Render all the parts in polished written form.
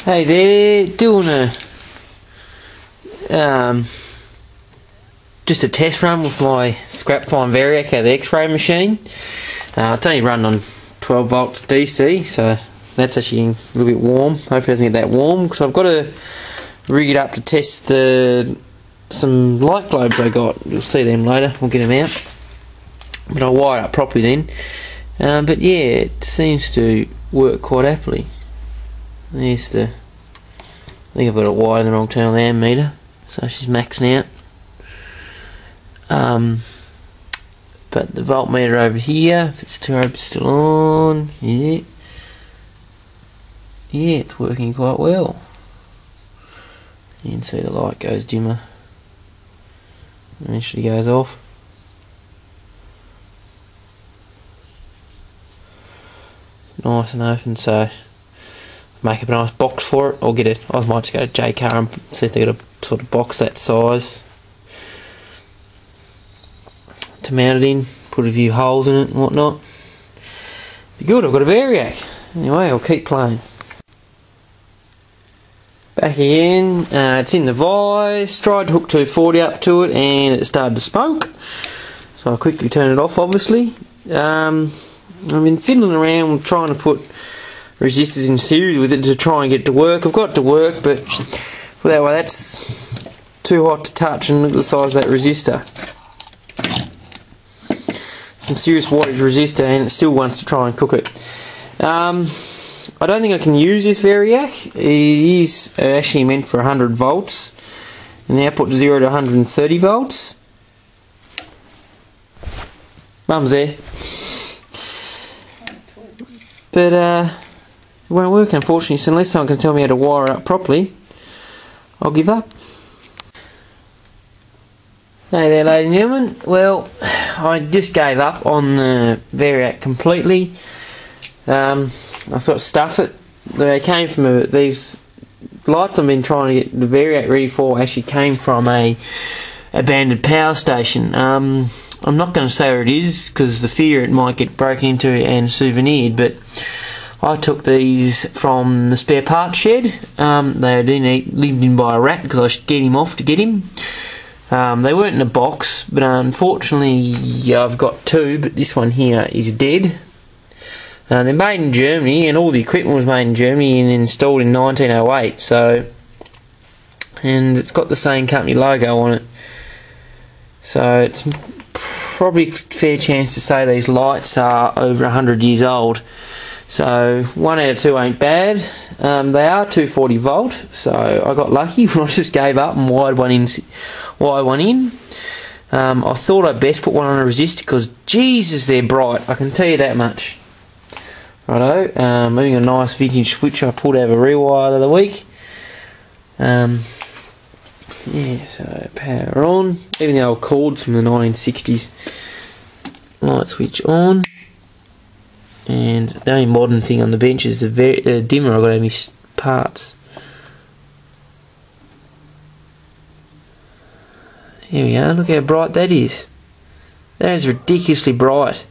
Hey there, doing a just a test run with my scrap fine veriac out of the X-ray machine. It's only running on 12 volts DC, so that's actually a little bit warm. Hopefully it doesn't get that warm, because I've got to rig it up to test some light globes I got. You'll see them later, we'll get them out. But I'll wire it up properly then. But yeah, it seems to work quite happily. There's I think I've got it wired in the wrong turn on the ammeter, so she's maxing out. But the voltmeter over here, if it's still on, yeah, it's working quite well. You can see the light goes dimmer, eventually goes off. Nice and open, so make up a nice box for it. I might just go to JCar and see if they've got a sort of box that size to mount it in, put a few holes in it and whatnot. Be good, I've got a veriac. Anyway, I'll keep playing. Back again, it's in the vise, tried to hook 240 up to it and it started to smoke. So I quickly turned it off, obviously. I've been fiddling around trying to put resistors in series with it to try and get it to work. I've got it to work, but that way that's too hot to touch, and look at the size of that resistor. Some serious wattage resistor, and it still wants to try and cook it. I don't think I can use this veriac. It is actually meant for 100 volts, and the output 0 to 130 volts. Mum's there. But it won't work, unfortunately, so unless someone can tell me how to wire it up properly, I'll give up. Hey there, ladies and gentlemen. Well, I just gave up on the veriac completely. I thought, stuff it. They came from these lights I've been trying to get the veriac ready for actually came from a abandoned power station. I'm not going to say where it is, because the fear it might get broken into and souvenired, but I took these from the spare parts shed. They had been lived in by a rat because I should get him off to get him. They weren't in a box, but unfortunately I've got two, but this one here is dead. They're made in Germany, and all the equipment was made in Germany and installed in 1908, so, and it's got the same company logo on it. So it's probably a fair chance to say these lights are over 100 years old. So 1 out of 2 ain't bad. They are 240 volt, so I got lucky when I just gave up and wired one in. I thought I'd best put one on a resistor, because Jesus, they're bright, I can tell you that much. Righto, moving a nice vintage switch I pulled out of a rewire the other week. Yeah, so power on. Even the old cords from the 1960s. Light switch on. And the only modern thing on the bench is the dimmer I've got out of my parts. Here we are, look how bright that is. That is ridiculously bright.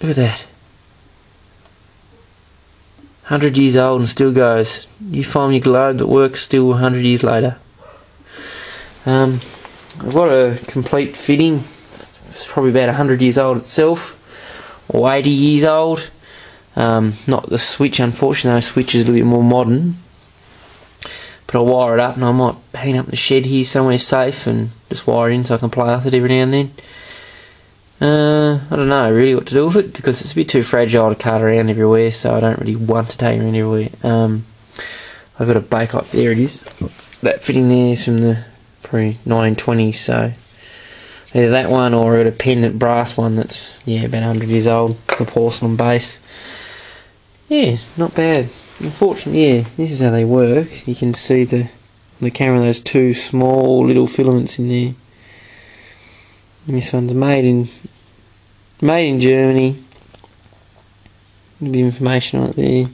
Look at that. 100 years old and still goes. You find your globe that works still 100 years later. I've got a complete fitting. It's probably about 100 years old itself, or 80 years old. Not the switch, unfortunately. The switch is a little bit more modern. But I'll wire it up, and I might hang it up in the shed here somewhere safe and just wire it in so I can play with it every now and then. I don't know really what to do with it, because it's a bit too fragile to cart around everywhere, so I don't really want to take it around everywhere. I've got a bakelite, there it is. That fitting there is from the probably 1920s, so either that one or I've got a pendant brass one that's, yeah, about 100 years old, the porcelain base. Yeah, not bad. Unfortunately, yeah, this is how they work. You can see on the camera those two small little filaments in there. And this one's made in Germany. A bit of information on it there.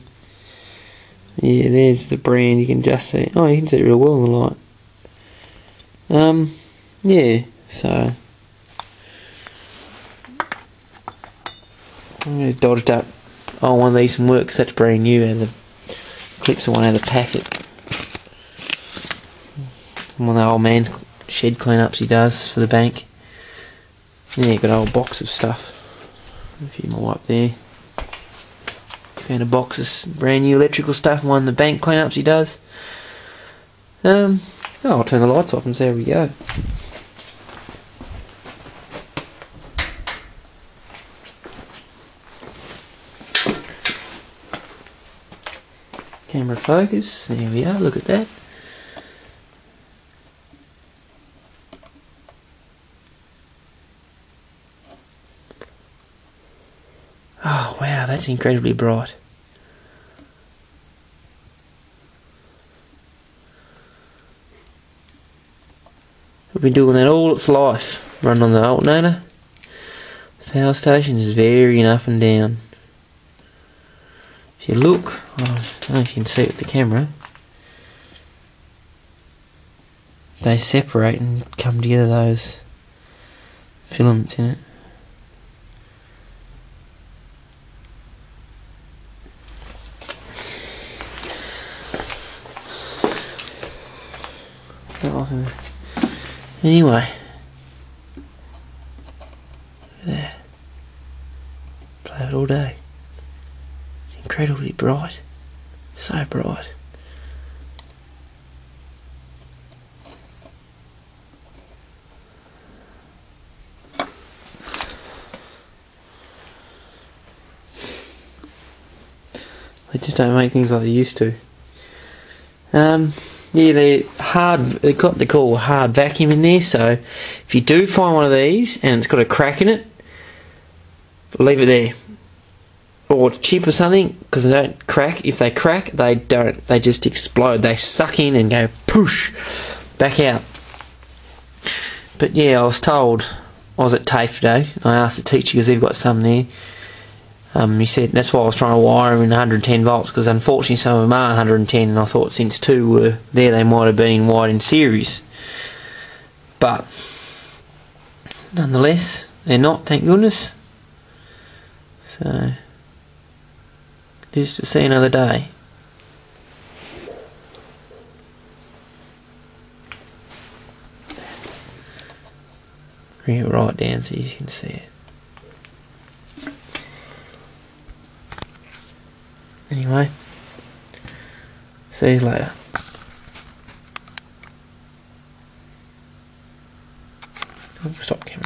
Yeah, there's the brand. You can just see. Oh, you can see it real well in the light. Yeah. So I'm going to dodged up. Oh, one of these can work because that's brand new, and the clips are one out of the packet. One of the old man's shed cleanups he does for the bank. Yeah, got a whole box of stuff. A few more up there. Found a box of brand new electrical stuff. One of the bank cleanups he does. I'll turn the lights off and see how we go. Camera focus, there we are, look at that. Oh wow, that's incredibly bright. We've been doing that all its life, running on the alternator. The power station is varying up and down. If you look, I don't know if you can see it with the camera, they separate and come together, those filaments in it. Anyway, look at that. Play it all day. It's incredibly bright. So bright. They just don't make things like they used to. Yeah, they're hard. They've got the call hard vacuum in there. So if you do find one of these and it's got a crack in it, leave it there, or chip or something, because they don't crack. If they crack, they don't. They just explode. They suck in and go push back out. But yeah, I was told. I was at TAFE today. I asked the teacher because they've got some there. He said that's why I was trying to wire them in 110 volts, because unfortunately some of them are 110, and I thought since two were there they might have been wired in series. But nonetheless, they're not, thank goodness. So, just to see another day. Bring it right down so you can see it. Anyway, see you later. Stop camera.